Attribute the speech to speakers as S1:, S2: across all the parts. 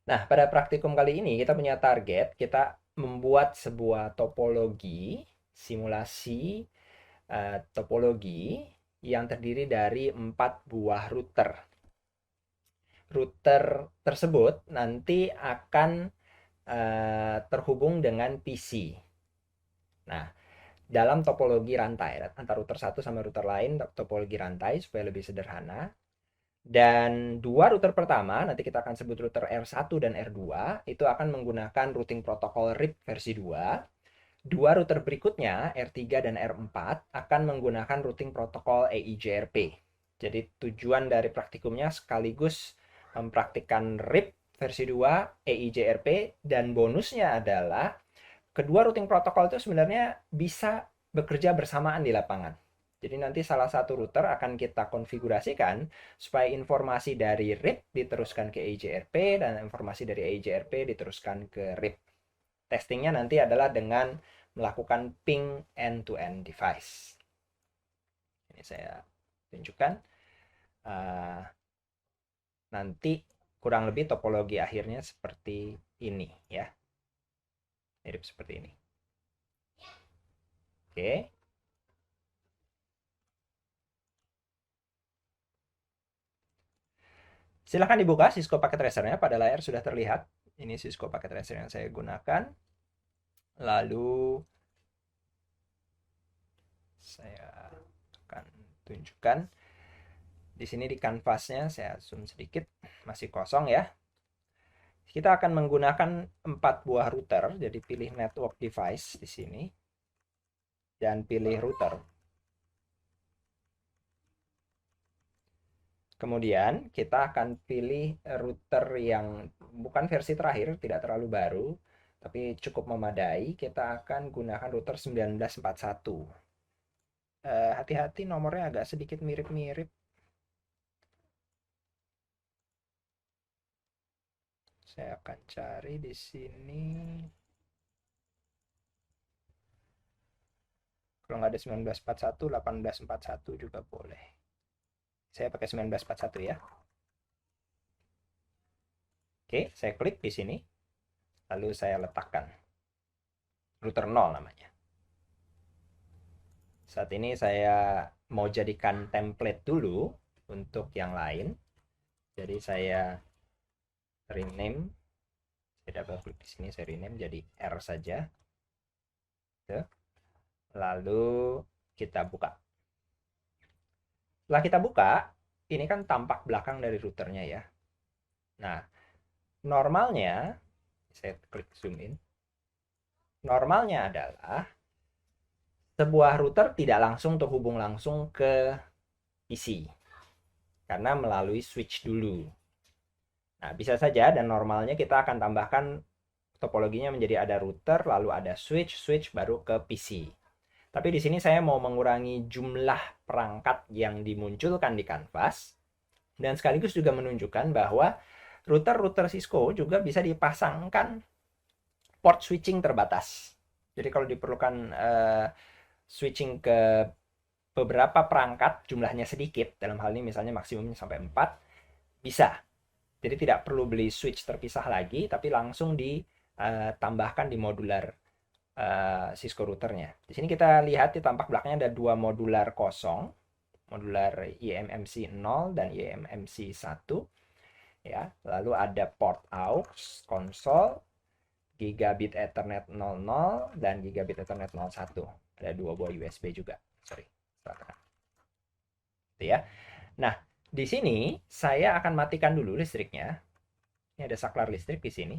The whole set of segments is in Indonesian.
S1: Nah, pada praktikum kali ini kita punya target, kita membuat sebuah topologi, simulasi topologi yang terdiri dari 4 buah router. Router tersebut nanti akan terhubung dengan PC. Nah, dalam topologi rantai, antara router satu sama router lain, topologi rantai supaya lebih sederhana. Dan dua router pertama, nanti kita akan sebut router R1 dan R2, itu akan menggunakan routing protokol RIP versi 2. Dua router berikutnya, R3 dan R4, akan menggunakan routing protokol EIGRP. Jadi tujuan dari praktikumnya sekaligus mempraktikkan RIP versi 2, EIGRP, dan bonusnya adalah kedua routing protokol itu sebenarnya bisa bekerja bersamaan di lapangan. Jadi nanti salah satu router akan kita konfigurasikan supaya informasi dari RIP diteruskan ke EIGRP dan informasi dari EIGRP diteruskan ke RIP. Testingnya nanti adalah dengan melakukan ping end-to-end device. Ini saya tunjukkan. Uh, Nanti kurang lebih topologi akhirnya seperti ini ya. Mirip seperti ini. Oke. Silahkan dibuka Cisco Packet Tracer-nya. Pada layar sudah terlihat. Ini Cisco Packet Tracer yang saya gunakan. Lalu saya akan tunjukkan. Di sini di kanvasnya saya zoom sedikit. Masih kosong ya. Kita akan menggunakan 4 buah router. Jadi pilih network device di sini. Dan pilih router. Kemudian kita akan pilih router yang bukan versi terakhir, tidak terlalu baru, tapi cukup memadai. Kita akan gunakan router 1941. Hati-hati nomornya agak sedikit mirip-mirip. Saya akan cari di sini. Kalau nggak ada 1941, 1841 juga boleh. Saya pakai 1941 ya. Oke, saya klik di sini. Lalu saya letakkan. Router 0 namanya. Saat ini saya mau jadikan template dulu untuk yang lain. Jadi saya rename. Saya double klik di sini, saya rename jadi R saja. Lalu kita buka. Setelah kita buka, ini kan tampak belakang dari routernya ya. Nah, normalnya, saya klik zoom in. Normalnya adalah sebuah router tidak langsung terhubung langsung ke PC. Karena melalui switch dulu. Nah, bisa saja dan normalnya kita akan tambahkan topologinya menjadi ada router, lalu ada switch, switch baru ke PC. Tapi di sini saya mau mengurangi jumlah perangkat yang dimunculkan di kanvas dan sekaligus juga menunjukkan bahwa router-router Cisco juga bisa dipasangkan port switching terbatas. Jadi kalau diperlukan switching ke beberapa perangkat, jumlahnya sedikit, dalam hal ini misalnya maksimumnya sampai 4, bisa. Jadi tidak perlu beli switch terpisah lagi, tapi langsung ditambahkan di modular Cisco routernya. Di sini kita lihat di tampak belakangnya ada dua modular kosong, modular eMMC 0 dan eMMC 1 ya. Lalu ada port aux, konsol, gigabit Ethernet 00 dan gigabit Ethernet 01. Ada dua buah USB juga. Sorry, itu ya. Nah, di sini saya akan matikan dulu listriknya. Ini ada saklar listrik di sini.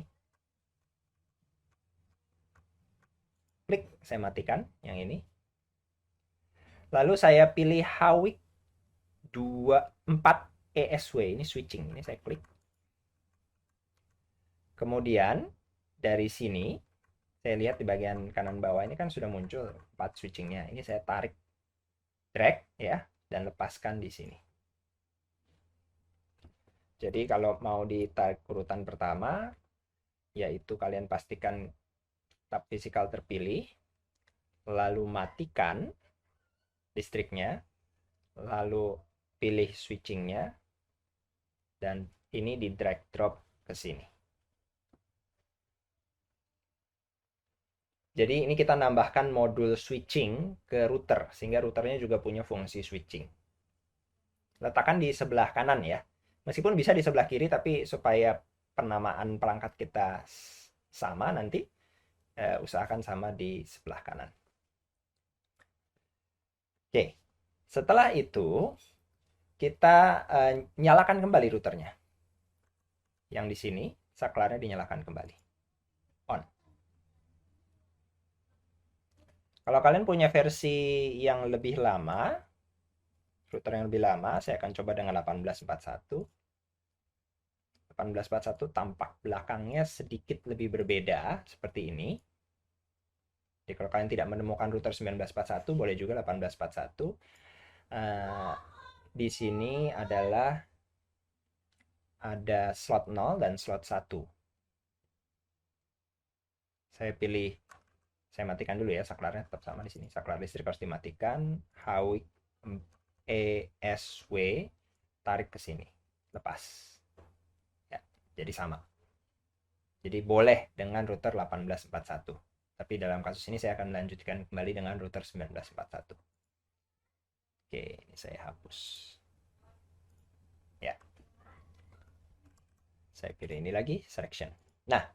S1: Klik, saya matikan yang ini. Lalu saya pilih Hawik 24 ESW, ini switching. Ini saya klik. Kemudian dari sini saya lihat di bagian kanan bawah ini kan sudah muncul 4 switchingnya. Ini saya tarik, drag ya, dan lepaskan di sini. Jadi kalau mau ditarik urutan pertama, yaitu kalian pastikan tab fisikal terpilih, lalu matikan listriknya, lalu pilih switchingnya, dan ini di drag drop ke sini. Jadi ini kita nambahkan modul switching ke router, sehingga routernya juga punya fungsi switching. Letakkan di sebelah kanan ya. Meskipun bisa di sebelah kiri, tapi supaya penamaan perangkat kita sama nanti, usahakan sama di sebelah kanan. Oke, setelah itu kita nyalakan kembali routernya. Yang di sini, saklarnya dinyalakan kembali. On. Kalau kalian punya versi yang lebih lama, router yang lebih lama, saya akan coba dengan 1841. 1841 tampak belakangnya sedikit lebih berbeda, seperti ini. Jadi kalau kalian tidak menemukan router 1941, boleh juga 1841. Di sini adalah ada slot 0 dan slot 1. Saya pilih, saya matikan dulu ya, saklarnya tetap sama di sini. Saklar listrik harus dimatikan. Hawik ESW, tarik ke sini, lepas. Ya, jadi sama. Jadi boleh dengan router 1841. Tapi dalam kasus ini saya akan melanjutkan kembali dengan router 1941. Oke, ini saya hapus. Ya. Saya pilih ini lagi, selection. Nah,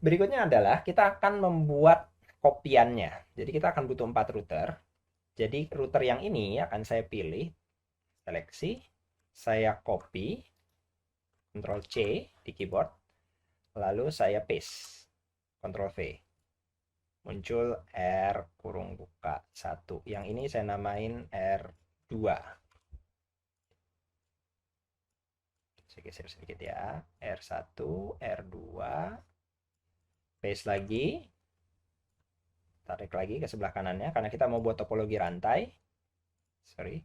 S1: berikutnya adalah kita akan membuat kopiannya. Jadi kita akan butuh 4 router. Jadi router yang ini akan saya pilih, seleksi, saya copy, Ctrl C di keyboard, lalu saya paste, Ctrl V. Muncul R kurung buka 1. Yang ini saya namain R2. Saya geser sedikit ya. R1, R2. Paste lagi. Tarik lagi ke sebelah kanannya karena kita mau buat topologi rantai. Sorry.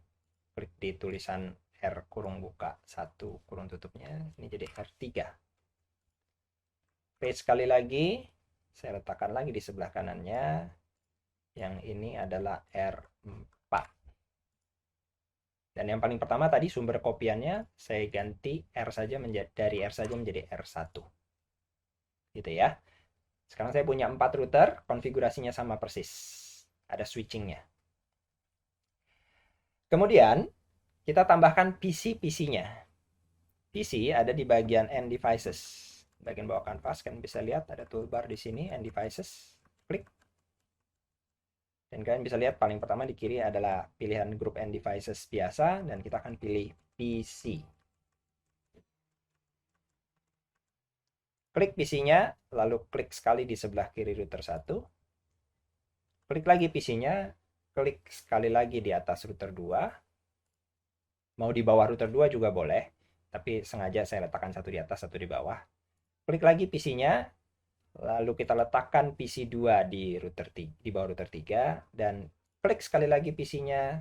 S1: Klik di tulisan R kurung buka 1 kurung tutupnya. Ini jadi R3. Paste sekali lagi. Saya letakkan lagi di sebelah kanannya. Yang ini adalah R4. Dan yang paling pertama tadi sumber kopiannya saya ganti R saja dari R saja menjadi R1. Gitu ya. Sekarang saya punya 4 router, konfigurasinya sama persis. Ada switchingnya. Kemudian, kita tambahkan PC-PC-nya. PC ada di bagian End Devices. Bagian bawah kanvas, kan bisa lihat ada toolbar di sini, End Devices. Klik. Dan kalian bisa lihat paling pertama di kiri adalah pilihan grup End Devices biasa, dan kita akan pilih PC. Klik PC-nya, lalu klik sekali di sebelah kiri router 1. Klik lagi PC-nya, klik sekali lagi di atas router 2. Mau di bawah router 2 juga boleh, tapi sengaja saya letakkan satu di atas, satu di bawah. Klik lagi PC-nya, lalu kita letakkan PC 2 di router 3, di bawah router 3, dan klik sekali lagi PC-nya,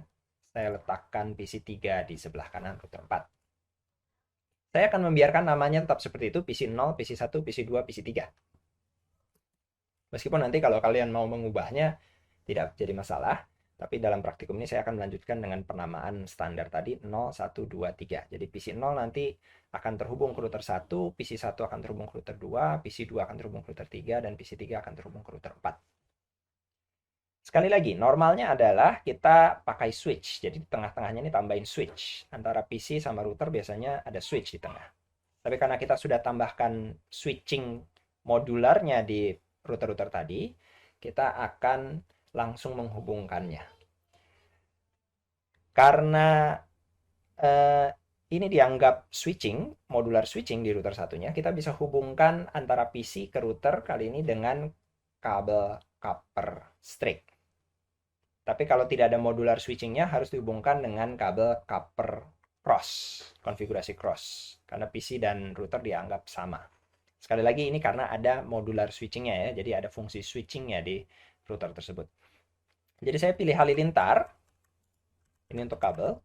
S1: saya letakkan PC 3 di sebelah kanan router 4. Saya akan membiarkan namanya tetap seperti itu, PC 0, PC 1, PC 2, PC 3. Meskipun nanti kalau kalian mau mengubahnya, tidak jadi masalah. Tapi dalam praktikum ini saya akan melanjutkan dengan penamaan standar tadi 0, 1, 2, 3. Jadi PC 0 nanti akan terhubung ke router 1, PC 1 akan terhubung ke router 2, PC 2 akan terhubung ke router 3, dan PC 3 akan terhubung ke router 4. Sekali lagi, normalnya adalah kita pakai switch. Jadi di tengah-tengahnya ini tambahin switch. Antara PC sama router biasanya ada switch di tengah. Tapi karena kita sudah tambahkan switching modularnya di router-router tadi, kita akan langsung menghubungkannya. Karena ini dianggap switching, modular switching di router satunya, kita bisa hubungkan antara PC ke router kali ini dengan kabel copper straight. Tapi kalau tidak ada modular switchingnya, harus dihubungkan dengan kabel copper cross, konfigurasi cross. Karena PC dan router dianggap sama. Sekali lagi ini karena ada modular switchingnya ya, jadi ada fungsi switchingnya di router tersebut. Jadi saya pilih halilintar, ini untuk kabel.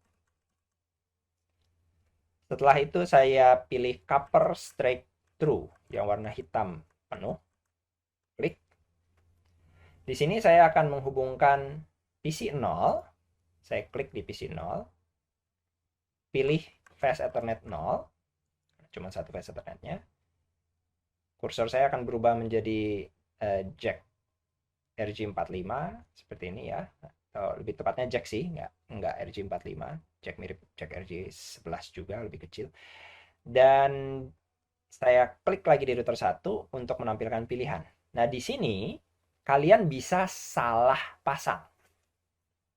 S1: Setelah itu saya pilih copper straight through yang warna hitam penuh. Klik. Di sini saya akan menghubungkan PC 0. Saya klik di PC 0. Pilih Fast Ethernet 0. Cuma satu Fast Ethernetnya. Kursor saya akan berubah menjadi jack RJ45 seperti ini ya, atau lebih tepatnya jack sih, nggak RJ45, jack mirip jack RJ11 juga, lebih kecil. Dan saya klik lagi di router 1 untuk menampilkan pilihan. Nah, di sini kalian bisa salah pasang.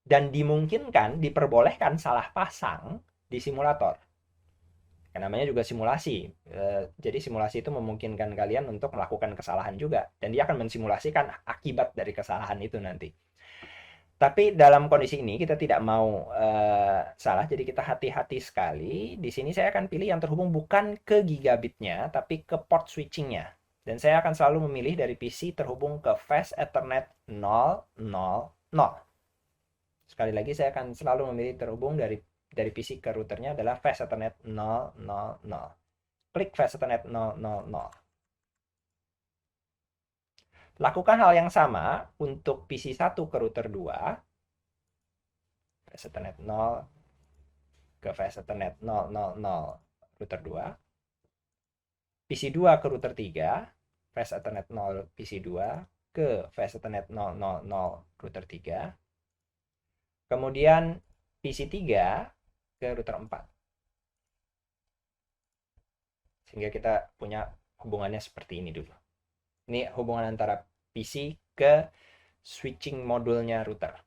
S1: Dan dimungkinkan, diperbolehkan salah pasang di simulator. Namanya juga simulasi. Jadi simulasi itu memungkinkan kalian untuk melakukan kesalahan juga. Dan dia akan mensimulasikan akibat dari kesalahan itu nanti. Tapi dalam kondisi ini kita tidak mau salah, jadi kita hati-hati sekali. Di sini saya akan pilih yang terhubung bukan ke gigabitnya, tapi ke port switchingnya. Dan saya akan selalu memilih dari PC terhubung ke Fast Ethernet 000. Sekali lagi saya akan selalu memilih terhubung dari PC ke routernya adalah Fast Ethernet 000. Klik Fast Ethernet 000. Lakukan hal yang sama untuk PC 1 ke router 2. Fast Ethernet 0 ke Fast Ethernet 000 router 2. PC 2 ke router 3. Fast Ethernet 0 PC 2 ke Fast Ethernet 000 router 3. Kemudian PC 3 ke router 4. Sehingga kita punya hubungannya seperti ini dulu. Ini hubungan antara PC ke switching modulnya router.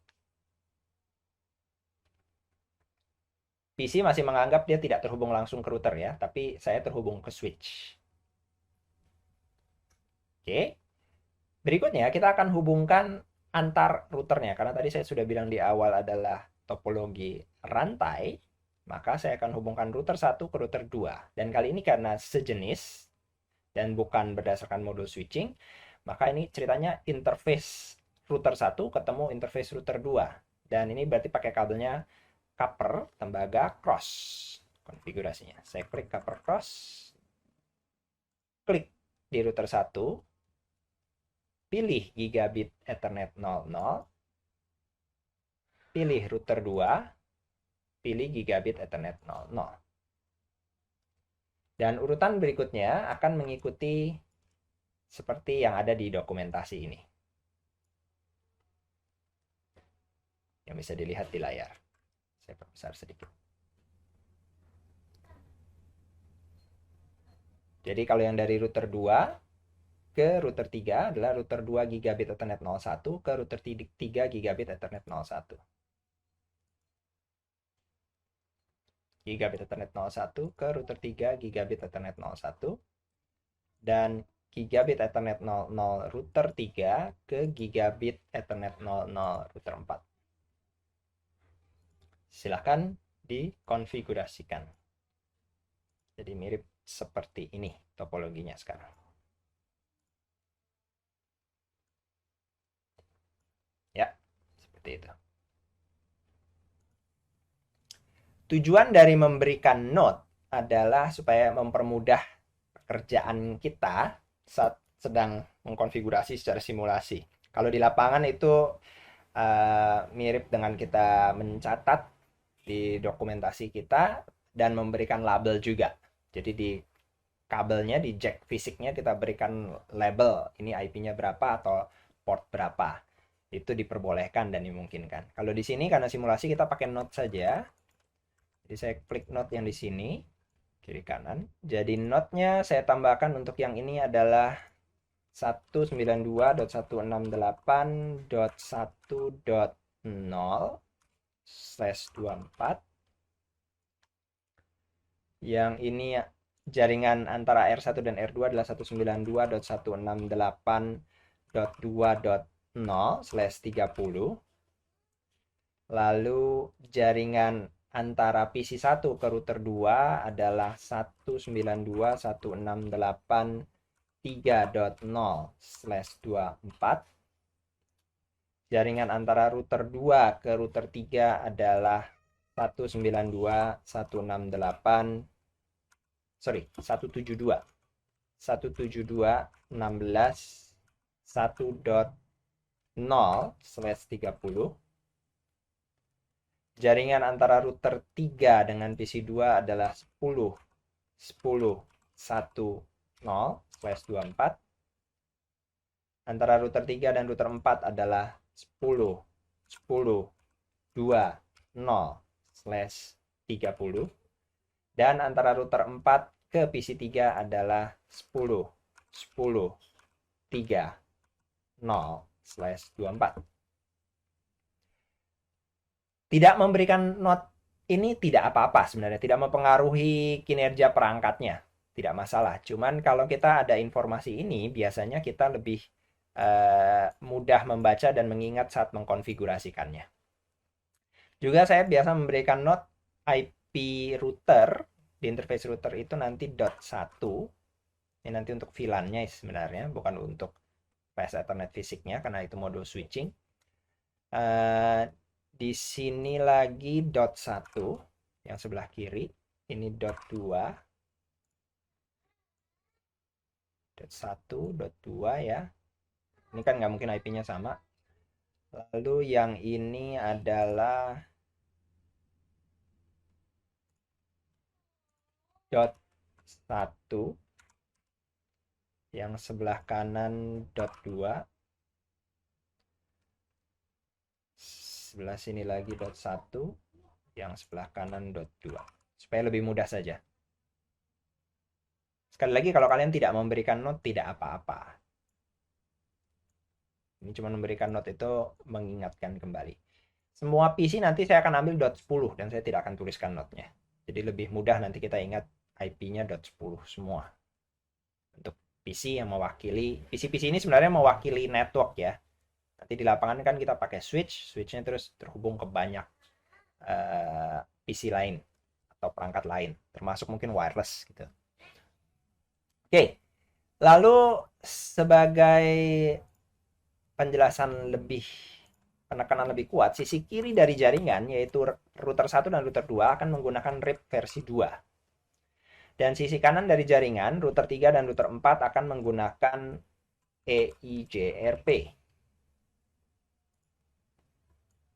S1: PC masih menganggap dia tidak terhubung langsung ke router ya, tapi saya terhubung ke switch. Oke. Berikutnya kita akan hubungkan antar routernya. Karena tadi saya sudah bilang di awal adalah topologi rantai, maka saya akan hubungkan router 1 ke router 2. Dan kali ini karena sejenis dan bukan berdasarkan modul switching, maka ini ceritanya interface router 1 ketemu interface router 2. Dan ini berarti pakai kabelnya copper tembaga cross konfigurasinya. Saya klik copper cross, klik di router 1, pilih gigabit Ethernet 00, pilih router 2, pilih gigabit Ethernet 00. Dan urutan berikutnya akan mengikuti seperti yang ada di dokumentasi ini. Yang bisa dilihat di layar. Saya perbesar sedikit. Jadi kalau yang dari router 2 ke router 3 adalah router 2 gigabit Ethernet 01 ke router 3 gigabit Ethernet 01. Gigabit Ethernet 01 ke router 3 gigabit Ethernet 01. Dan gigabit Ethernet 00 router 3 ke gigabit Ethernet 00 router 4. Silakan dikonfigurasikan. Jadi mirip seperti ini topologinya sekarang. Ya, seperti itu. Tujuan dari memberikan node adalah supaya mempermudah pekerjaan kita saat sedang mengkonfigurasi secara simulasi. Kalau di lapangan itu mirip dengan kita mencatat di dokumentasi kita dan memberikan label juga. Jadi di kabelnya, di jack fisiknya kita berikan label, ini IP-nya berapa atau port berapa. Itu diperbolehkan dan dimungkinkan. Kalau di sini karena simulasi kita pakai node saja. Jadi saya klik node yang di sini, kiri kanan. Jadi node-nya saya tambahkan untuk yang ini adalah 192.168.1.0/24. Yang ini jaringan antara R1 dan R2 adalah 192.168.2.0/30. Lalu jaringan antara PC 1 ke router 2 adalah 192.168.3.0/24. Jaringan antara router 2 ke router 3 adalah 192.168.16.1.0/30. Jaringan antara router 3 dengan PC 2 adalah 10.10.1.0/24. Antara router 3 dan router 4 adalah 10, 10, 2, 0/30. Dan antara router 4 ke PC 3 adalah 10, 10, 3, 0/24. Tidak memberikan not ini tidak apa-apa sebenarnya, tidak mempengaruhi kinerja perangkatnya, tidak masalah. Cuman kalau kita ada informasi ini, biasanya kita lebih mudah membaca dan mengingat saat mengkonfigurasikannya. Juga saya biasa memberikan not IP router di interface router itu nanti .1. Ini nanti untuk VLAN-nya sebenarnya, bukan untuk PS Ethernet fisiknya karena itu mode switching. Di sini lagi .1 yang sebelah kiri, ini .2, .1, .2 ya. Ini kan nggak mungkin IP-nya sama. Lalu yang ini adalah .1, yang sebelah kanan .2, sebelah sini lagi .1, yang sebelah kanan .2, supaya lebih mudah saja. Sekali lagi, kalau kalian tidak memberikan note, tidak apa-apa. Ini cuma memberikan note itu mengingatkan kembali. Semua PC nanti saya akan ambil .10 dan saya tidak akan tuliskan note-nya. Jadi lebih mudah nanti kita ingat IP-nya .10 semua. Untuk PC yang mewakili, PC-PC ini sebenarnya mewakili network ya. Nanti di lapangan kan kita pakai switch-nya terus terhubung ke banyak PC lain atau perangkat lain, termasuk mungkin wireless gitu. Oke, lalu sebagai penjelasan lebih, penekanan lebih kuat, sisi kiri dari jaringan yaitu router 1 dan router 2 akan menggunakan RIP versi 2. Dan sisi kanan dari jaringan, router 3 dan router 4 akan menggunakan EIGRP.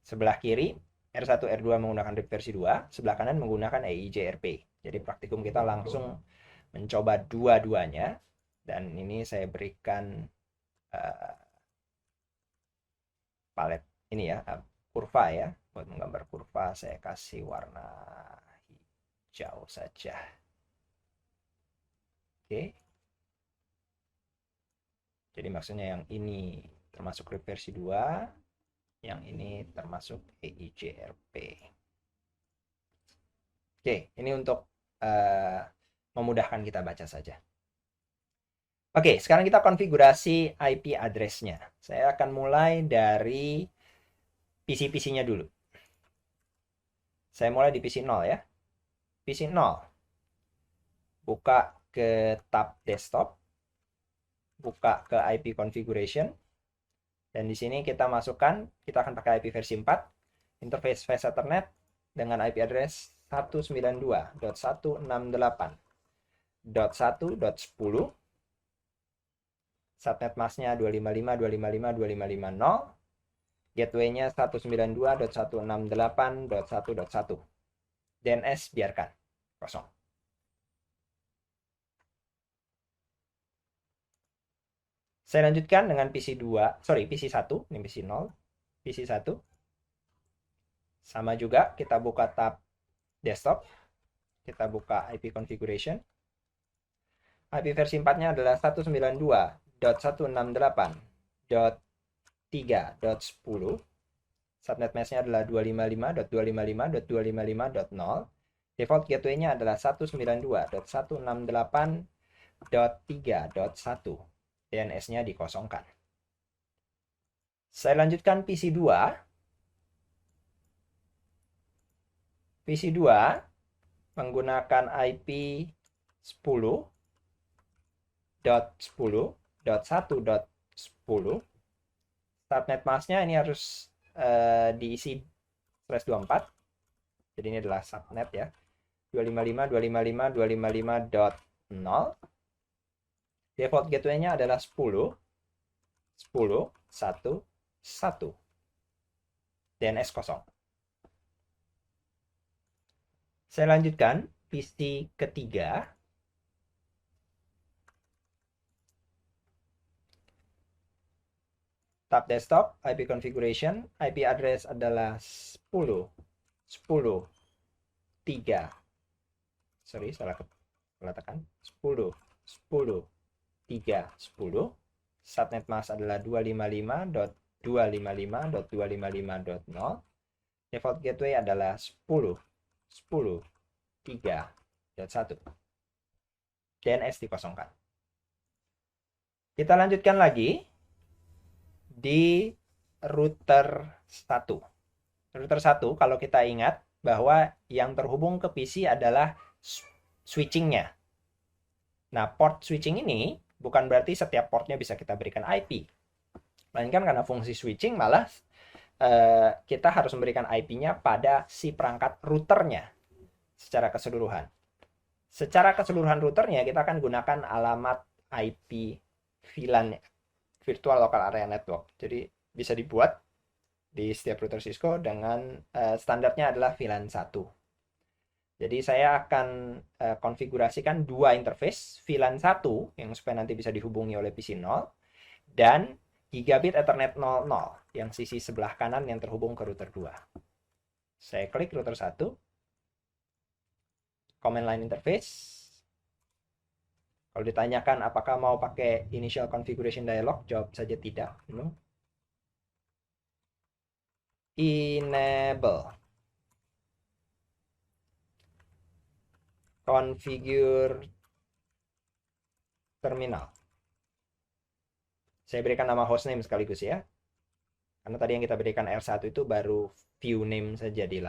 S1: Sebelah kiri, R1, R2 menggunakan RIP versi 2, sebelah kanan menggunakan EIGRP. Jadi praktikum kita langsung mencoba dua-duanya. Dan ini saya berikan palet ini ya, kurva ya. Buat menggambar kurva, saya kasih warna hijau saja. Oke. Jadi maksudnya yang ini termasuk RIP versi 2, yang ini termasuk EIGRP. Oke, ini untuk memudahkan kita baca saja. Oke, sekarang kita konfigurasi IP address-nya. Saya akan mulai dari PC-PC-nya dulu. Saya mulai di PC 0 ya. PC 0. Buka ke tab desktop. Buka ke IP configuration. Dan di sini kita masukkan, kita akan pakai IP versi 4. Interface Fast Ethernet dengan IP address 192.168.1.10. Subnet masknya 255.255.255.0. Gateway-nya 192.168.1.1. DNS biarkan kosong. Saya lanjutkan dengan PC 1, ini PC 0, PC 1. Sama juga, kita buka tab desktop, kita buka IP configuration. IP versi 4-nya adalah 192.168.3.10. Subnet masknya adalah 255.255.255.0. Default gateway-nya adalah 192.168.3.1. DNS-nya dikosongkan. Saya lanjutkan PC 2. PC 2 menggunakan IP 10.10.1.10. Subnet masknya ini harus diisi /24. Jadi ini adalah subnet ya. 255.255.255.0. Default gateway-nya adalah 10, 10, 1, 1. DNS kosong. Saya lanjutkan PC ketiga. tab desktop, IP configuration, IP address adalah 10, 10, 3. Sorry, salah tekan. 10, 10, 3, 10. Subnet mask adalah 255.255.255.0. Default gateway adalah 10, 10, 3.1. DNS dikosongkan. Kita lanjutkan lagi di router 1. Router 1, kalau kita ingat bahwa yang terhubung ke PC adalah switchingnya. Nah, port switching ini bukan berarti setiap portnya bisa kita berikan IP. Melainkan karena fungsi switching malah kita harus memberikan IP-nya pada si perangkat routernya secara keseluruhan. Secara keseluruhan routernya kita akan gunakan alamat IP VLAN, Virtual Local Area Network. Jadi bisa dibuat di setiap router Cisco dengan standarnya adalah VLAN 1. Jadi saya akan konfigurasikan dua interface, VLAN 1 yang supaya nanti bisa dihubungi oleh PC 0 dan Gigabit Ethernet 00 yang sisi sebelah kanan yang terhubung ke router 2. Saya klik router 1, command line interface. Kalau ditanyakan apakah mau pakai initial configuration dialog, jawab saja tidak. No. Enable. Configure terminal. Saya berikan nama hostname sekaligus ya. Karena tadi yang kita berikan R1 itu baru view name saja di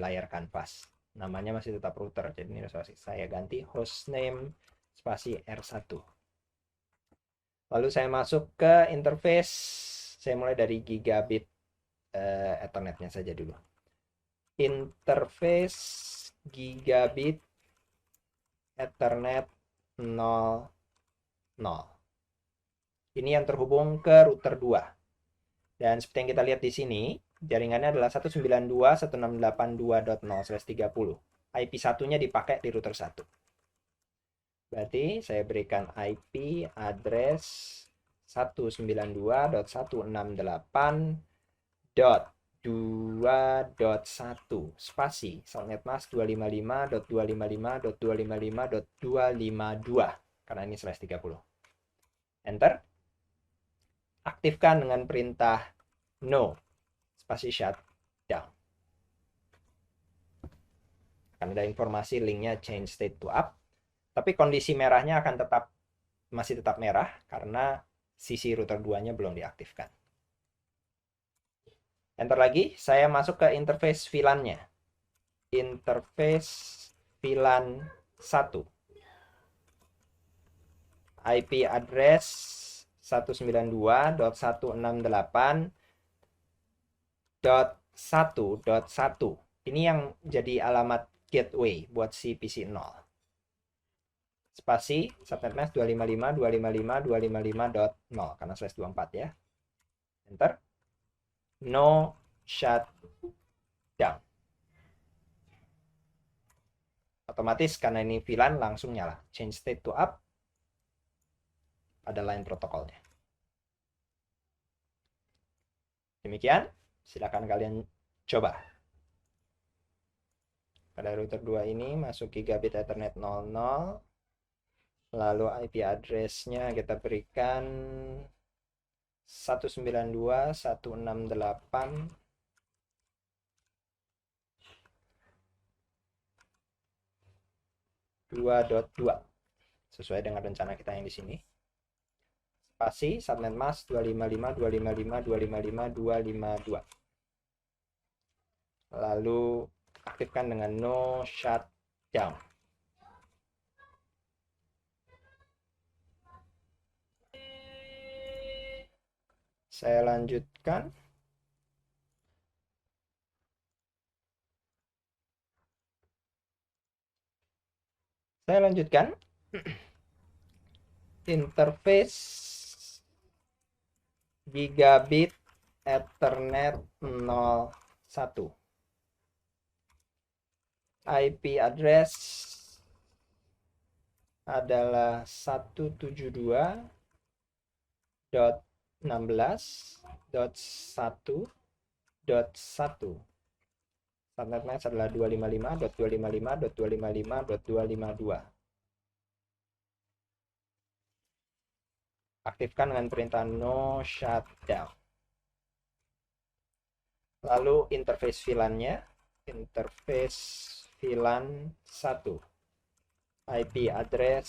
S1: layar kanvas. Namanya masih tetap router. Jadi ini saya ganti hostname spasi R1. Lalu saya masuk ke interface. Saya mulai dari gigabit Ethernetnya saja dulu. Interface gigabit Ethernet 00. Ini yang terhubung ke router 2. Dan seperti yang kita lihat di sini, jaringannya adalah 192.168.2.0/30. IP satunya dipakai di router 1. Berarti saya berikan IP address 192.168.2.1 spasi subnet mask 255.255.255.252 karena ini /30. Enter. Aktifkan dengan perintah no spasi shutdown. Akan ada informasi linknya change state to up. Tapi kondisi merahnya akan masih tetap merah karena sisi router 2-nya belum diaktifkan. Enter lagi, saya masuk ke interface VLAN-nya. Interface VLAN 1. IP address 192.168.1.1. Ini yang jadi alamat gateway buat si PC 0. Spasi subnet mask 255.255.255.0 karena /24 ya. Enter. No shutdown. Otomatis karena ini VLAN langsung nyala. Change state to up. Ada line protokolnya. Demikian, silakan kalian coba. Pada router 2 ini masuk gigabit Ethernet 00. Lalu IP address-nya kita berikan 192.168.2.2 sesuai dengan rencana kita yang di sini. Spasi subnet mask 255.255.255.252. Lalu aktifkan dengan no shutdown. Saya lanjutkan. Interface gigabit Ethernet 01. IP address adalah 172.168.1.1 16.1.1. Subnet mask adalah 255.255.255.252. Aktifkan dengan perintah no shutdown. Lalu interface VLAN-nya, interface VLAN 1, IP address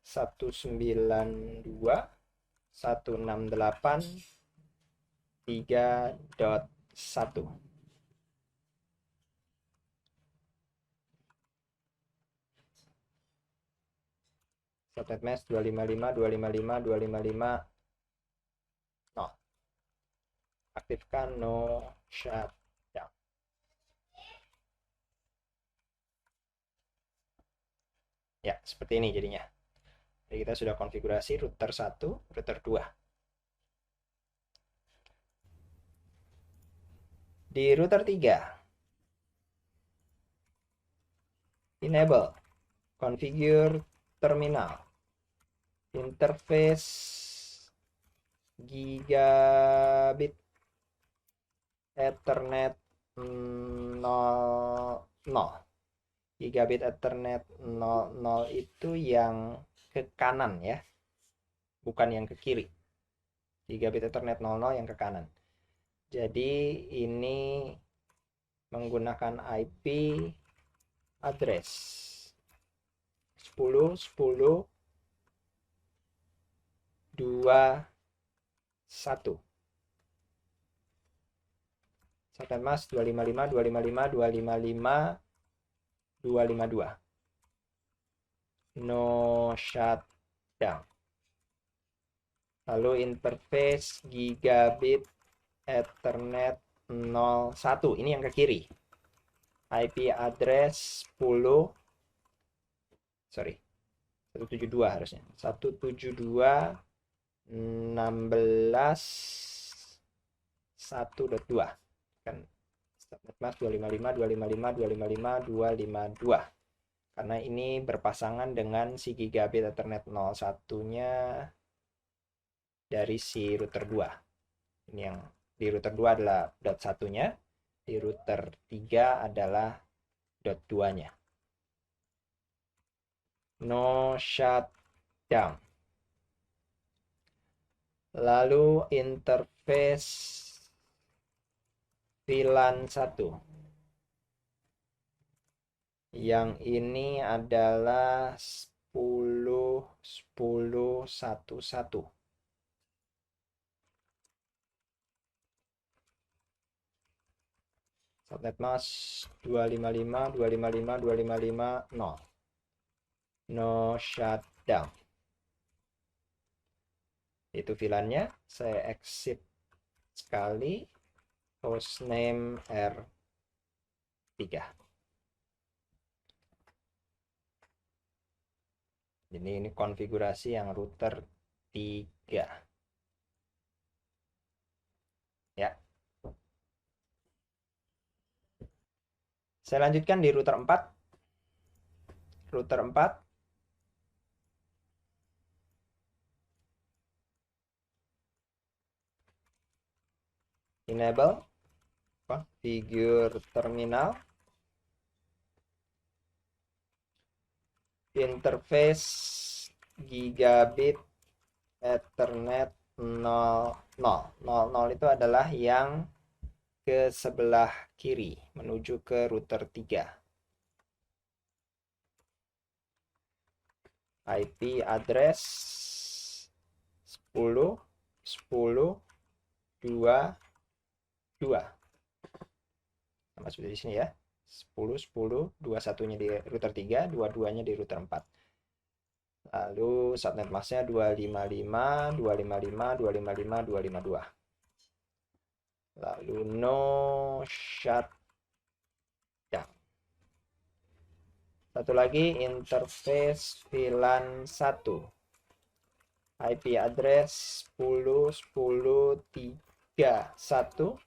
S1: 192.168.3.1. Subnet mask 255.255.255.0. Aktifkan no shutdown. Ya, seperti ini jadinya. Jadi kita sudah konfigurasi router 1, router 2. Di router 3, enable, configure terminal, interface gigabit Ethernet 00. Gigabit Ethernet 00 itu yang ke kanan ya, bukan yang ke kiri. Gigabit Ethernet 00 yang ke kanan. Jadi ini menggunakan IP address 10.10.2.1. Subnet mask 255.255.255.252. No shutdown. Lalu interface gigabit Ethernet 01. Ini yang ke kiri. IP address 172 harusnya. 172.16.1.2. Kan subnet mask 255.255.255.252. Karena ini berpasangan dengan si gigabit Ethernet 01-nya dari si router 2. Ini yang di router 2 adalah dot 1-nya, di router 3 adalah dot 2-nya. No shutdown. Lalu interface VLAN 1. Yang ini adalah 10.10.1.1. Subnet mask 255.255.255.0. No shutdown. Itu VLAN-nya. Saya exit sekali. Hostname R3. Jadi ini konfigurasi yang router 3. Ya. Saya lanjutkan di router 4. Router 4. Enable, configure terminal, interface gigabit Ethernet 00. Itu adalah yang ke sebelah kiri menuju ke router 3. IP address 10.10.2.2. Sama seperti di sini ya. 10.10.21-nya di router 3, 22-nya di router 4. Lalu subnet masknya 255.255.255.252. Lalu no shutdown. Satu lagi interface VLAN 1. IP address 10.10.3.1.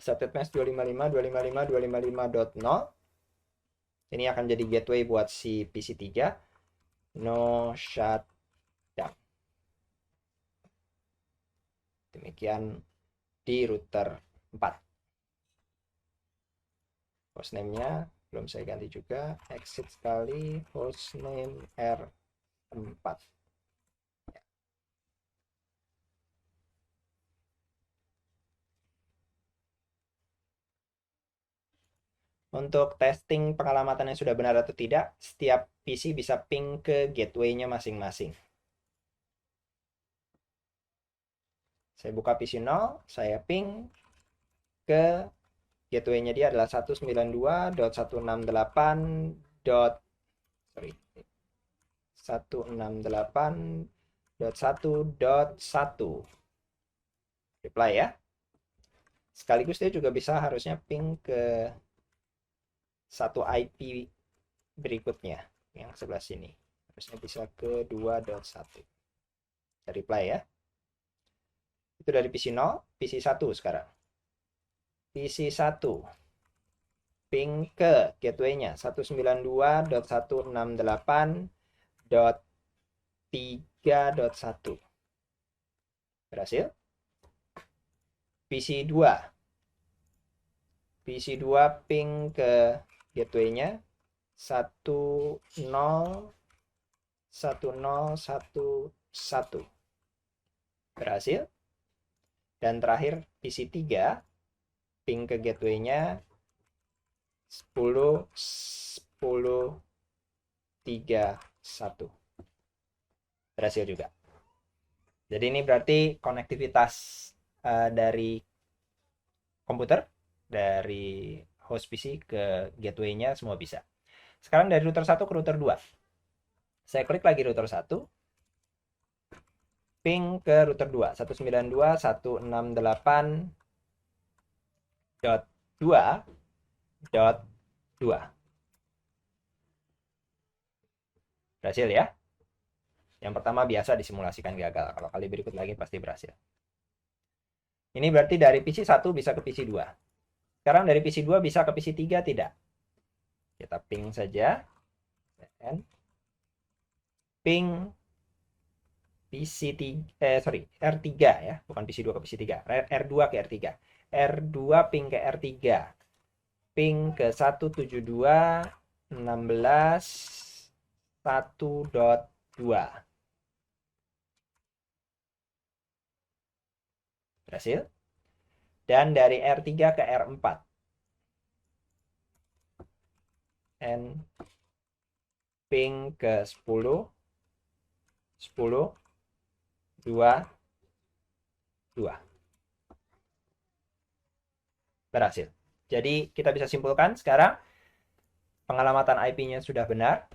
S1: Subnet mask 255.255.255.0. Ini akan jadi gateway buat si PC3. no shutdown. Demikian di router 4. Hostname-nya belum saya ganti juga, exit sekali, hostname R4. Untuk testing pengalamatan yang sudah benar atau tidak, setiap PC bisa ping ke gateway-nya masing-masing. Saya buka PC 0, saya ping ke gateway-nya dia adalah 192.168.168.1.1. Reply ya. Sekaligus dia juga bisa harusnya ping ke satu IP berikutnya yang sebelah sini. Harusnya bisa ke 2.1. Saya reply ya. Itu dari PC 0, PC 1 sekarang. PC 1 ping ke gateway-nya 192.168.3.1. Berhasil. PC 2 ping ke gateway-nya 10.10.1.1. Berhasil. Dan terakhir PC 3 ping ke gateway-nya 10.10.3.1. Berhasil juga. Jadi ini berarti konektivitas dari komputer, dari host PC ke gateway-nya semua bisa. Sekarang dari router 1 ke router 2. Saya klik lagi router 1. Ping ke router 2. 192.168.2.2. Berhasil ya. Yang pertama biasa disimulasikan gagal. Kalau kali berikut lagi pasti berhasil. Ini berarti dari PC 1 bisa ke PC 2. Sekarang dari PC 2 bisa ke PC 3 tidak? Kita ping saja. Ping PC 3, R3 ya, bukan PC 2 ke PC 3. R2 ke R3. R2 ping ke R3. Ping ke 172.16.1.2. Berhasil. Dan dari R3 ke R4. And ping ke 10, 10, 2, 2. Berhasil. Jadi kita bisa simpulkan sekarang pengalamatan IP-nya sudah benar.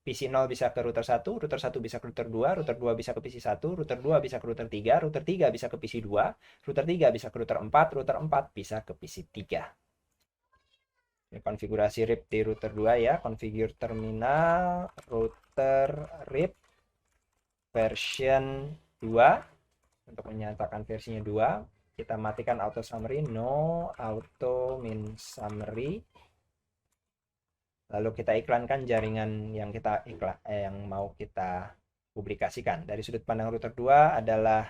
S1: PC 0 bisa ke router 1, router 1 bisa ke router 2, router 2 bisa ke PC 1, router 2 bisa ke router 3, router 3 bisa ke PC 2, router 3 bisa ke router 4, router 4 bisa ke PC 3. Ini konfigurasi RIP di router 2 ya, configure terminal, router RIP version 2. Untuk menyatakan versinya 2, kita matikan auto summary, no auto min summary. Lalu kita iklankan jaringan yang yang mau kita publikasikan. Dari sudut pandang router 2 adalah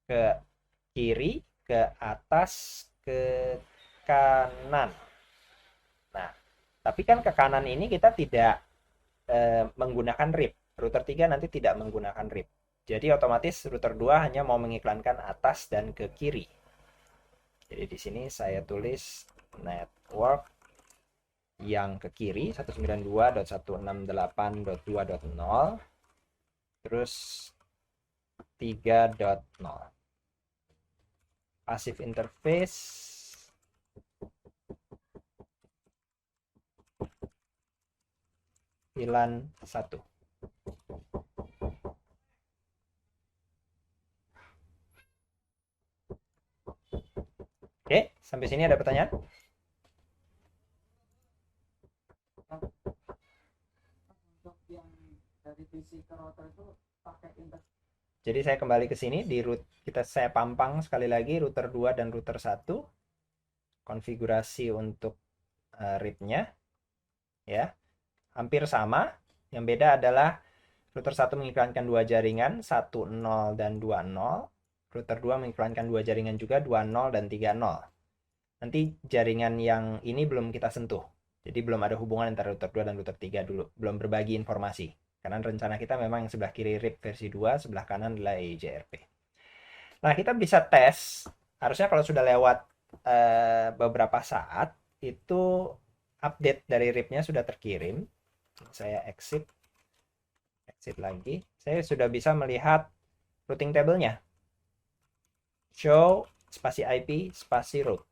S1: ke kiri, ke atas, ke kanan. Nah, tapi kan ke kanan ini kita tidak menggunakan RIP. Router 3 nanti tidak menggunakan RIP. Jadi otomatis router 2 hanya mau mengiklankan atas dan ke kiri. Jadi di sini saya tulis network yang ke kiri 192.168.2.0 terus 3.0. Passive interface VLAN 1. Oke, sampai sini ada pertanyaan?
S2: Untuk yang dari PC ke router itu pakai internet.
S1: Jadi saya kembali ke sini di saya pampang sekali lagi router 2 dan router 1. Konfigurasi untuk RIP-nya ya. Hampir sama. Yang beda adalah Router 1 mengiklankan 2 jaringan, 1, 0, dan 2, 0. Router 2 mengiklankan 2 jaringan juga, 2, 0, dan 3, 0. Nanti jaringan yang ini belum kita sentuh. Jadi belum ada hubungan antara router 2 dan router 3 dulu. Belum berbagi informasi. Karena rencana kita memang yang sebelah kiri RIP versi 2, sebelah kanan adalah EIGRP. Nah, kita bisa tes. Harusnya kalau sudah lewat beberapa saat, itu update dari RIP-nya sudah terkirim. Saya exit lagi. Saya sudah bisa melihat routing table-nya. Show, spasi IP, spasi route.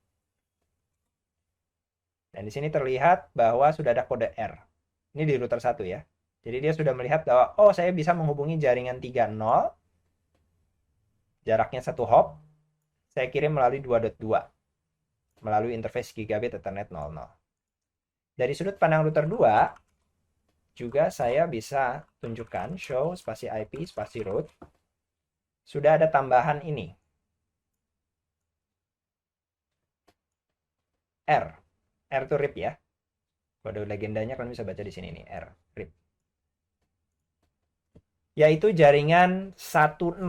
S1: Dan di sini terlihat bahwa sudah ada kode R. Ini di router 1 ya. Jadi dia sudah melihat bahwa, oh saya bisa menghubungi jaringan 3.0, jaraknya 1 hop, saya kirim melalui 2.2, melalui interface gigabit Ethernet 00. Dari sudut pandang router 2, juga saya bisa tunjukkan show spasi IP spasi route. Sudah ada tambahan ini. R. R itu RIP ya. Kode legendanya kalian bisa baca di sini nih, R, RIP. Yaitu jaringan 1.0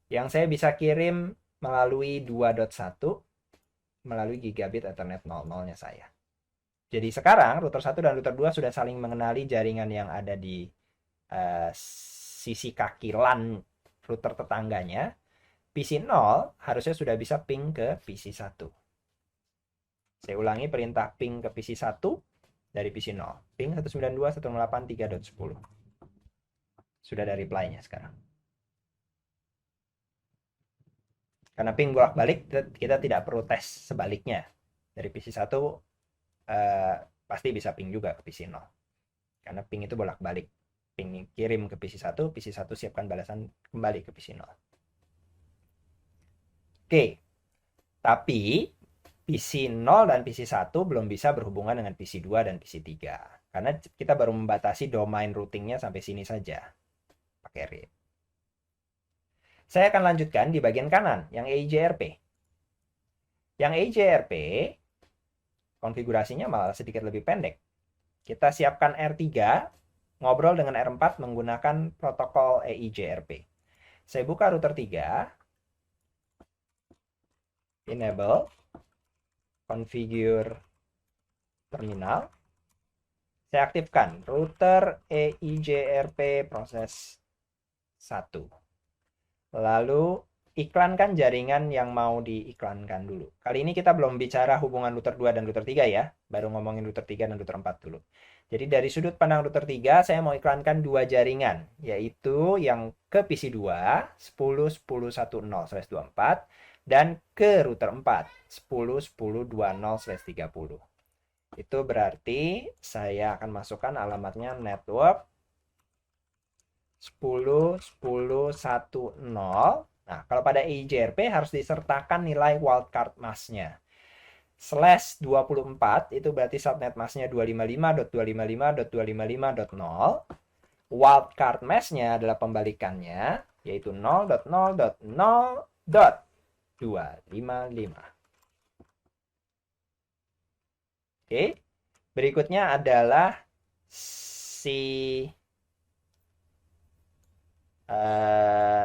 S1: yang saya bisa kirim melalui 2.1 melalui gigabit Ethernet 00-nya saya. Jadi sekarang router 1 dan router 2 sudah saling mengenali jaringan yang ada di sisi kaki LAN router tetangganya. PC 0 harusnya sudah bisa ping ke PC 1. Saya ulangi perintah ping ke PC 1 dari PC 0. Ping 192.168.3.10. Sudah ada reply-nya sekarang. Karena ping bolak-balik, kita tidak perlu tes sebaliknya. Dari PC 1 pasti bisa ping juga ke PC 0. Karena ping itu bolak-balik. Ping kirim ke PC 1, PC 1 siapkan balasan kembali ke PC 0. Oke. Tapi PC 0 dan PC 1 belum bisa berhubungan dengan PC 2 dan PC 3. Karena kita baru membatasi domain routingnya sampai sini saja. Pakai RIP. Saya akan lanjutkan di bagian kanan, yang EIGRP. Yang EIGRP, konfigurasinya malah sedikit lebih pendek. Kita siapkan R3, ngobrol dengan R4 menggunakan protokol EIGRP. Saya buka router 3, enable, configure terminal. Saya aktifkan router EIGRP proses 1. Lalu iklankan jaringan yang mau diiklankan dulu. Kali ini kita belum bicara hubungan router 2 dan router 3 ya. Baru ngomongin router 3 dan router 4 dulu. Jadi dari sudut pandang router 3, saya mau iklankan 2 jaringan. Yaitu yang ke PC 2, 10.10.10/24. Dan ke router 4, 10.10.20/30. Itu berarti saya akan masukkan alamatnya network 10.10.10. Nah, kalau pada EIGRP harus disertakan nilai wildcard mask-nya. /24 itu berarti subnet mask-nya 255.255.255.0. Wildcard mask-nya adalah pembalikannya, yaitu 0.0.0.255. Oke, berikutnya adalah si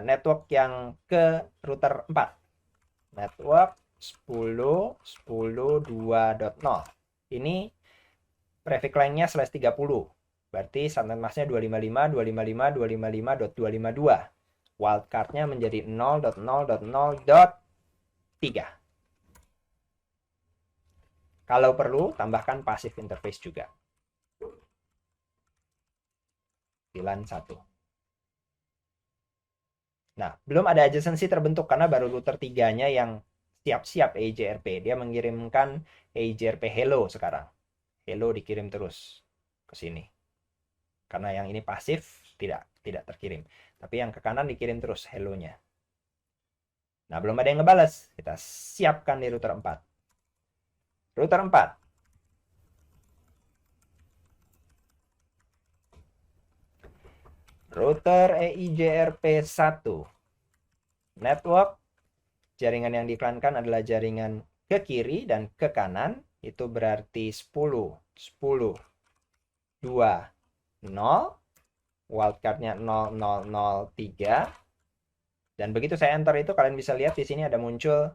S1: network yang ke router 4. Network 10.10.2.0. Ini prefix line-nya /30. Berarti subnet mask-nya 255.255.255.252. Wildcard-nya menjadi 0.0.0.3. Kalau perlu, tambahkan passive interface juga. LAN 1. Nah, belum ada adjacency terbentuk karena baru router 3-nya yang siap-siap EIGRP. Dia mengirimkan EIGRP hello sekarang. Hello dikirim terus ke sini. Karena yang ini pasif, tidak terkirim. Tapi yang ke kanan dikirim terus hello-nya. Nah, belum ada yang ngebales. Kita siapkan di router 4. Router 4. Router EIGRP 1. Network, jaringan yang diiklankan adalah jaringan ke kiri dan ke kanan. Itu berarti 10, 10, 2, 0. wildcardnya 0003. Dan begitu saya enter itu, kalian bisa lihat di sini ada muncul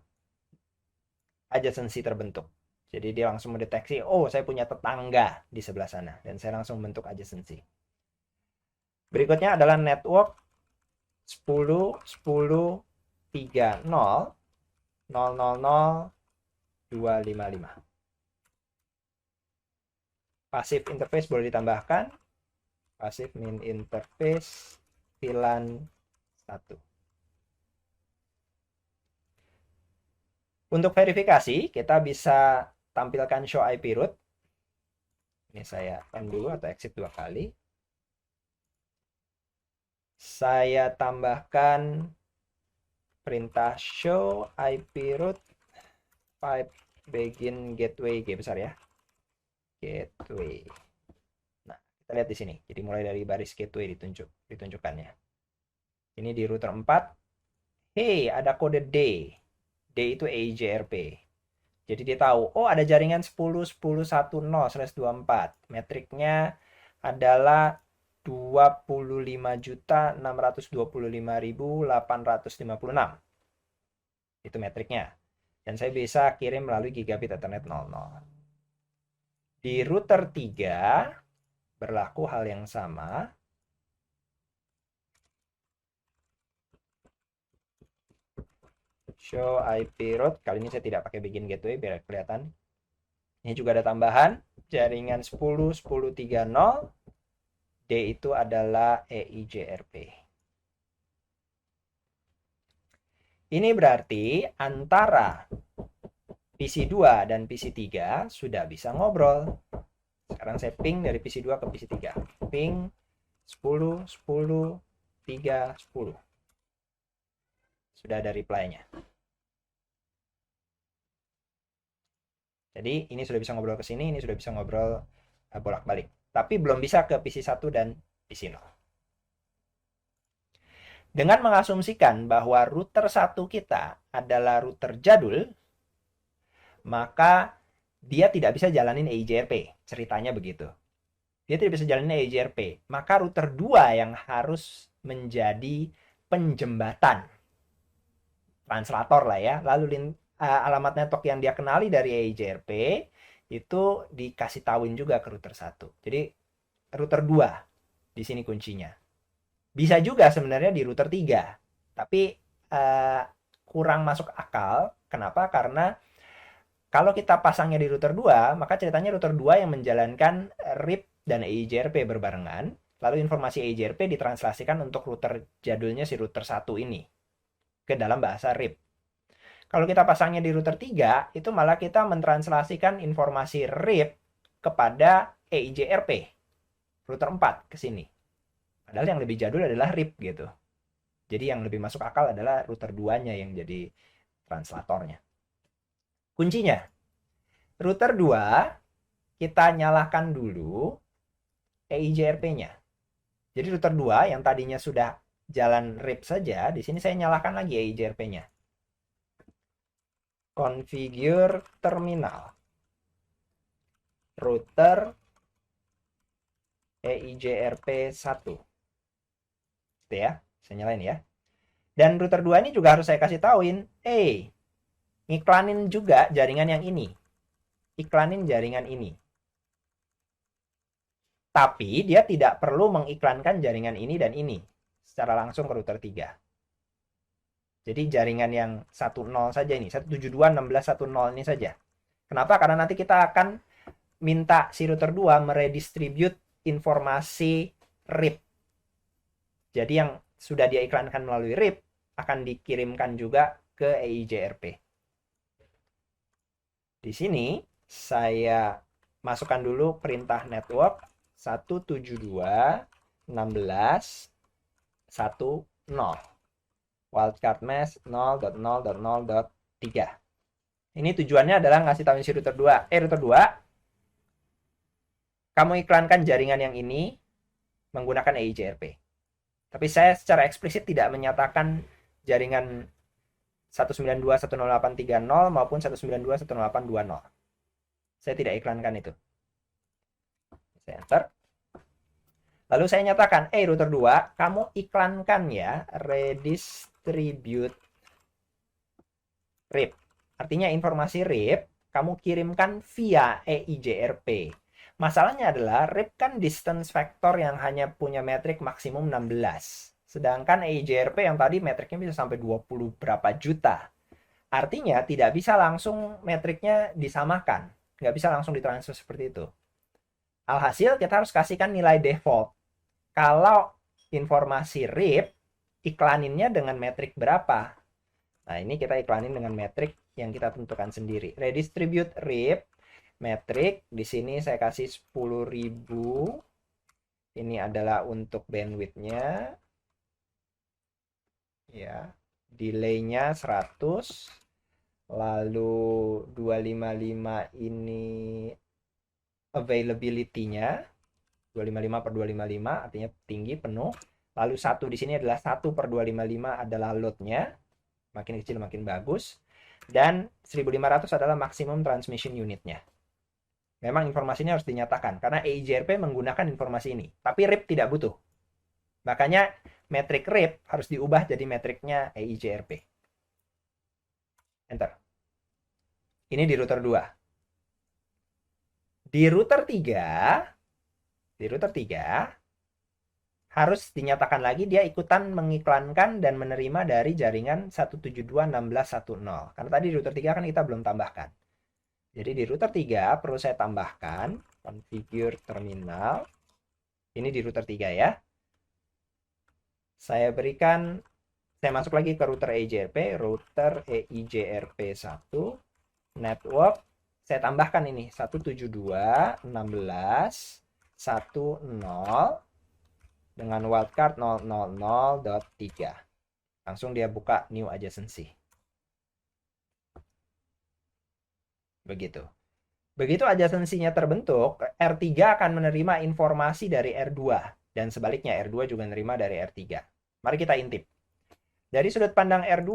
S1: adjacency terbentuk. Jadi dia langsung mendeteksi, oh saya punya tetangga di sebelah sana. Dan saya langsung membentuk adjacency. Berikutnya adalah network 10, 10, 30, 000, 255. Passive interface boleh ditambahkan. Passive min interface VLAN 1. Untuk verifikasi, kita bisa tampilkan show IP root. Ini saya end dulu atau exit 2 kali. Saya tambahkan perintah show IP root pipe begin gateway G besar ya. Gateway. Nah, kita lihat di sini. Jadi mulai dari baris gateway ditunjukkannya. Ini di router 4. Hey, ada kode D. D itu EIGRP. Jadi dia tahu, oh ada jaringan 10.10.10/24. Metriknya adalah 25.625.856. Itu metriknya. Dan saya bisa kirim melalui gigabit Ethernet 00. Di router 3 berlaku hal yang sama. Show IP route. Kali ini saya tidak pakai begin gateway biar kelihatan. Ini juga ada tambahan. Jaringan 10.10.30. D itu adalah EIGRP. Ini berarti antara PC 2 dan PC 3 sudah bisa ngobrol. Sekarang saya ping dari PC 2 ke PC 3. Ping 10, 10, 3, 10. Sudah ada reply-nya. Jadi ini sudah bisa ngobrol ke sini, ini sudah bisa ngobrol bolak-balik. Tapi belum bisa ke PC 1 dan PC 0. Dengan mengasumsikan bahwa router 1 kita adalah router jadul, maka dia tidak bisa jalanin EIGRP. Ceritanya begitu. Dia tidak bisa jalanin EIGRP. Maka router 2 yang harus menjadi penjembatan. Translator lah ya. Lalu alamat network yang dia kenali dari EIGRP itu dikasih tahuin juga ke router 1. Jadi router 2 di sini kuncinya. Bisa juga sebenarnya di router 3. Tapi kurang masuk akal. Kenapa? Karena kalau kita pasangnya di router 2, maka ceritanya router 2 yang menjalankan RIP dan EIGRP berbarengan. Lalu informasi EIGRP ditranslasikan untuk router jadulnya si router 1 ini ke dalam bahasa RIP. Kalau kita pasangnya di router 3, itu malah kita mentranslasikan informasi RIP kepada EIGRP. Router 4 ke sini. Padahal yang lebih jadul adalah RIP gitu. Jadi yang lebih masuk akal adalah router 2-nya yang jadi translatornya. Kuncinya, router 2 kita nyalakan dulu EIGRP-nya. Jadi router 2 yang tadinya sudah jalan RIP saja, di sini saya nyalakan lagi EIGRP-nya. Configure terminal. Router EIGRP 1. Gitu ya, saya nyalain ya. Dan router 2 ini juga harus saya kasih tauin, iklanin juga jaringan yang ini. Iklanin jaringan ini. Tapi dia tidak perlu mengiklankan jaringan ini dan ini secara langsung ke router 3. Jadi jaringan yang 10 saja ini, 172.16.10 ini saja. Kenapa? Karena nanti kita akan minta si router 2 meredistribute informasi RIP. Jadi yang sudah dia iklankan melalui RIP akan dikirimkan juga ke EIGRP. Di sini saya masukkan dulu perintah network 172.16.10. Wildcard mesh 0.0.0.3. Ini tujuannya adalah ngasih tahu si router 2. Router 2, kamu iklankan jaringan yang ini menggunakan EIGRP. Tapi saya secara eksplisit tidak menyatakan jaringan 192.108.30 maupun 192.108.20. Saya tidak iklankan itu. Saya enter. Lalu saya nyatakan, router 2, kamu iklankan ya, redistribute RIP. Artinya informasi RIP, kamu kirimkan via EIJRP. Masalahnya adalah RIP kan distance vector yang hanya punya metrik maksimum 16. Sedangkan EIJRP yang tadi metriknya bisa sampai 20 berapa juta. Artinya tidak bisa langsung metriknya disamakan. Nggak bisa langsung ditransfer seperti itu. Alhasil kita harus kasihkan nilai default. Kalau informasi RIP, iklaninnya dengan metrik berapa? Nah, ini kita iklanin dengan metrik yang kita tentukan sendiri. Redistribute RIP, metrik. Di sini saya kasih 10.000. Ini adalah untuk bandwidth-nya. Ya, delay-nya 100. Lalu 255 ini availability-nya. 255 per 255 artinya tinggi, penuh. Lalu 1 di sini adalah 1 per 255 adalah load-nya. Makin kecil makin bagus. Dan 1500 adalah maksimum transmission unit-nya. Memang informasinya harus dinyatakan karena EIJRP menggunakan informasi ini. Tapi RIP tidak butuh. Makanya metrik RIP harus diubah jadi metriknya EIJRP. Enter. Ini di router 2. Di router 3 harus dinyatakan lagi dia ikutan mengiklankan dan menerima dari jaringan 172.16.10. Karena tadi di router 3 kan kita belum tambahkan. Jadi di router 3 perlu saya tambahkan configure terminal. Ini di router 3 ya. Saya masuk lagi ke router EIJRP, router EIJRP1, network. Saya tambahkan ini 172.16.10 dengan wildcard 000.3. Langsung dia buka new adjacency. Begitu. Begitu adjacency-nya terbentuk, R3 akan menerima informasi dari R2. Dan sebaliknya, R2 juga menerima dari R3. Mari kita intip. Dari sudut pandang R2,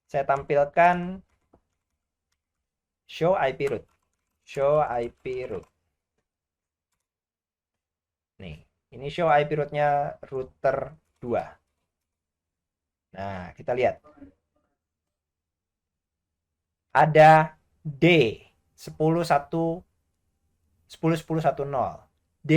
S1: saya tampilkan show IP route. Show IP route. Nih, ini show IP route-nya router 2. Nah, kita lihat. Ada D 10.10.10.10.10, D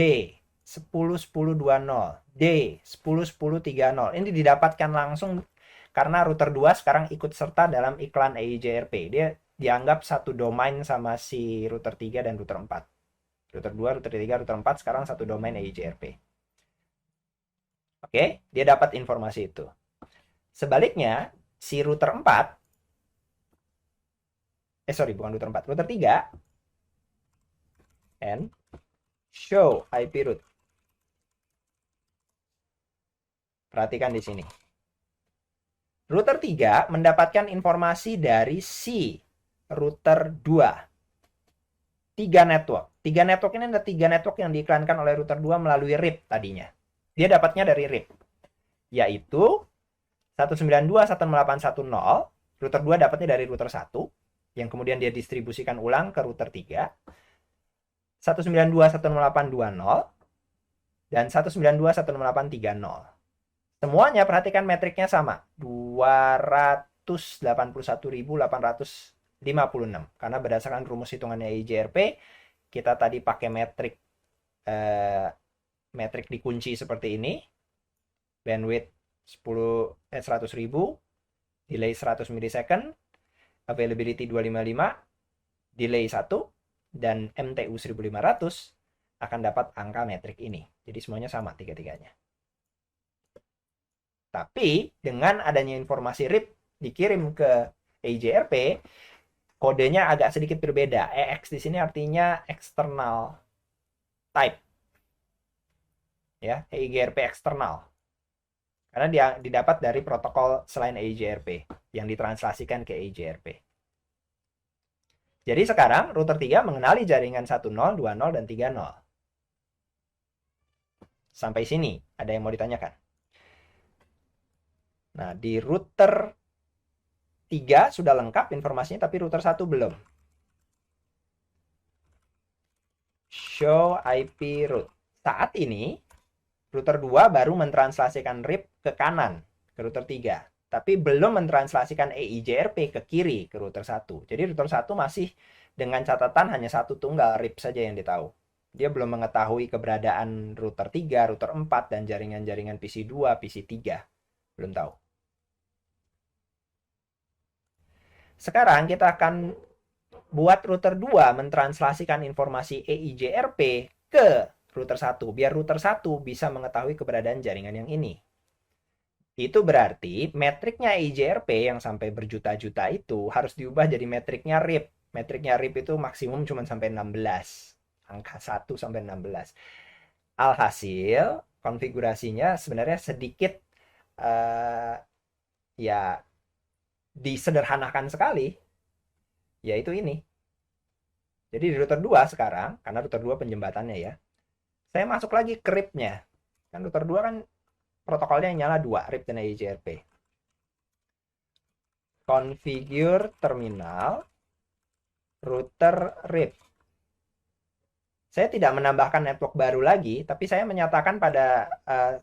S1: 10.10.20, D 10.10.30. Ini didapatkan langsung karena router 2 sekarang ikut serta dalam iklan EIJRP. Dia dianggap satu domain sama si router 3 dan router 4. Router 2, router 3, router 4 sekarang satu domain EIJRP. Oke, dia dapat informasi itu. Sebaliknya, si router 4 bukan router 4, router 3 and show IP route. Perhatikan di sini. Router 3 mendapatkan informasi dari si router 2. 3 network. 3 network ini ada 3 network yang diiklankan oleh router 2 melalui RIP tadinya. Dia dapatnya dari RIP. Yaitu 192.168.10. Router 2 dapatnya dari router 1. Yang kemudian dia distribusikan ulang ke router 3. 192.168.20. Dan 192.168.30. Semuanya perhatikan metriknya sama. 281.856. Karena berdasarkan rumus hitungannya EIJRP, kita tadi pakai metrik dikunci seperti ini. Bandwidth 100.000, delay 100 milisecond, availability 255, delay 1, dan MTU 1500 akan dapat angka metrik ini. Jadi semuanya sama tiga-tiganya. Tapi dengan adanya informasi RIP dikirim ke EIJRP, kodenya agak sedikit berbeda. EX di sini artinya external type. Ya, EIJRP eksternal. Karena dia didapat dari protokol selain EIJRP yang ditranslasikan ke EIJRP. Jadi sekarang router 3 mengenali jaringan 10, 20, dan 30. Sampai sini ada yang mau ditanyakan? Nah, di router 3 sudah lengkap informasinya, tapi router 1 belum. show IP route. Saat ini router 2 baru mentranslasikan RIP ke kanan ke router 3, tapi belum mentranslasikan EIGRP ke kiri ke router 1. Jadi router 1 masih dengan catatan hanya satu tunggal RIP saja yang ditahu. Dia belum mengetahui keberadaan router 3, router 4, dan jaringan-jaringan PC 2, PC 3. Belum tahu. Sekarang kita akan buat router 2 mentranslasikan informasi EIGRP ke router 1, biar router 1 bisa mengetahui keberadaan jaringan yang ini. Itu berarti metriknya EIGRP yang sampai berjuta-juta itu harus diubah jadi metriknya RIP. Metriknya RIP itu maksimum cuma sampai 16. Angka 1 sampai 16. Alhasil, konfigurasinya sebenarnya sedikit ya disederhanakan sekali, yaitu ini. Jadi di router 2 sekarang, karena router 2 penjembatannya ya, saya masuk lagi ke RIP-nya. Kan router 2 kan protokolnya yang nyala 2, RIP dan EIGRP. Configure terminal router RIP. Saya tidak menambahkan network baru lagi, tapi saya menyatakan pada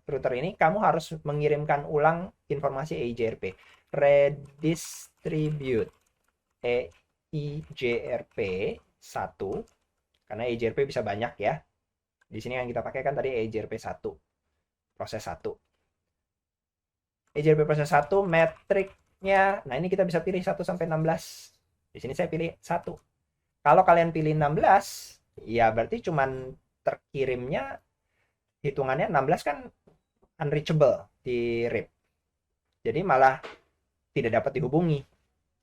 S1: router ini, kamu harus mengirimkan ulang informasi EIGRP. Redistribute EIGRP 1, karena EIGRP bisa banyak ya. Di sini yang kita pakai kan tadi EIGRP 1, proses 1. EIGRP proses 1, metriknya, nah ini kita bisa pilih 1 sampai 16. Di sini saya pilih 1. Kalau kalian pilih 16, ya berarti cuman terkirimnya hitungannya 16 kan unreachable di RIP. Jadi malah tidak dapat dihubungi.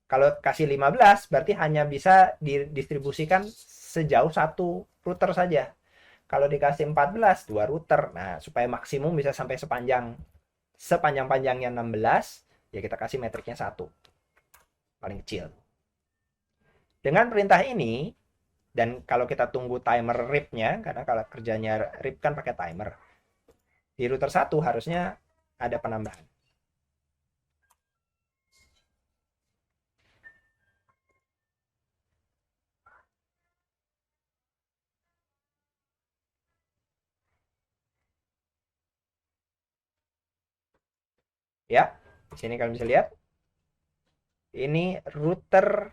S1: Kalau kasih 15 berarti hanya bisa didistribusikan sejauh satu router saja. Kalau dikasih 14, 2 router. Nah, supaya maksimum bisa sampai sepanjang-panjangnya 16, ya kita kasih metriknya 1. Paling kecil. Dengan perintah ini, dan kalau kita tunggu timer RIP-nya, karena kalau kerjanya RIP kan pakai timer, di router 1 harusnya ada penambahan. Ya, di sini kalian bisa lihat. Ini router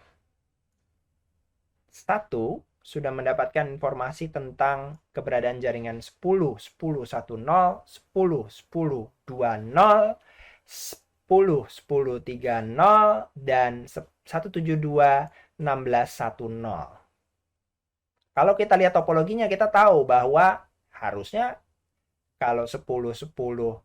S1: 1 sudah mendapatkan informasi tentang keberadaan jaringan 10, 10, 10, 10, 10, 20, 10, 10, 30, dan 172, 16, 10. Kalau kita lihat topologinya, kita tahu bahwa harusnya kalau 10, 10,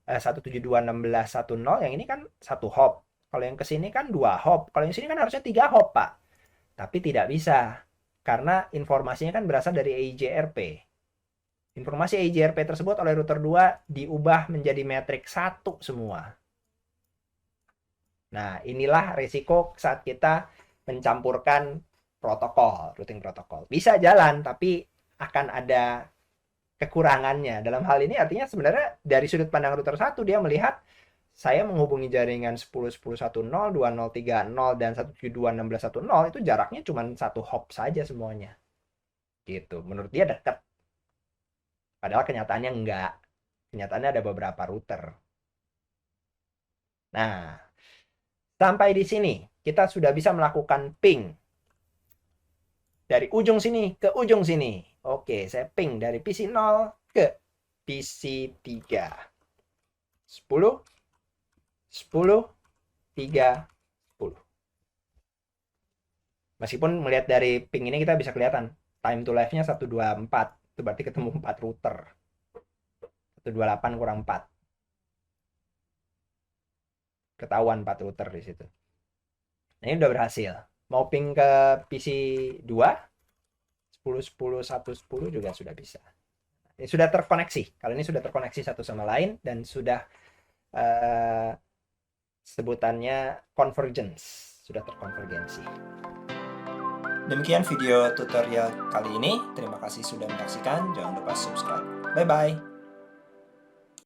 S1: 172, 16, 10, yang ini kan satu hop. Kalau yang ke sini kan 2 hop. Kalau yang sini kan harusnya 3 hop, Pak. Tapi tidak bisa, karena informasinya kan berasal dari EIGRP. Informasi EIGRP tersebut oleh router 2 diubah menjadi metrik 1 semua. Nah, inilah risiko saat kita mencampurkan protokol, routing protokol. Bisa jalan, tapi akan ada kekurangannya. Dalam hal ini artinya sebenarnya dari sudut pandang router 1, dia melihat saya menghubungi jaringan 10, 10, 10, 20, 30, dan 172, 16, 10, itu jaraknya cuma satu hop saja semuanya. Gitu. Menurut dia dekat. Padahal kenyataannya enggak. Kenyataannya ada beberapa router. Nah, sampai di sini kita sudah bisa melakukan ping. Dari ujung sini ke ujung sini. Oke, saya ping dari PC 0 ke PC 3. 10, 10, 3, 10. Meskipun melihat dari ping ini kita bisa kelihatan time to live-nya 124. Itu berarti ketemu 4 router. 128 kurang 4. Ketahuan 4 router di situ. Nah, ini udah berhasil. Mau ping ke PC 2, 10, 10, 1, 10 juga sudah bisa. Ini sudah terkoneksi. Kali ini sudah terkoneksi satu sama lain dan sudah sebutannya convergence, sudah terkonvergensi. Demikian video tutorial kali ini. Terima kasih sudah menyaksikan. Jangan lupa subscribe. Bye-bye.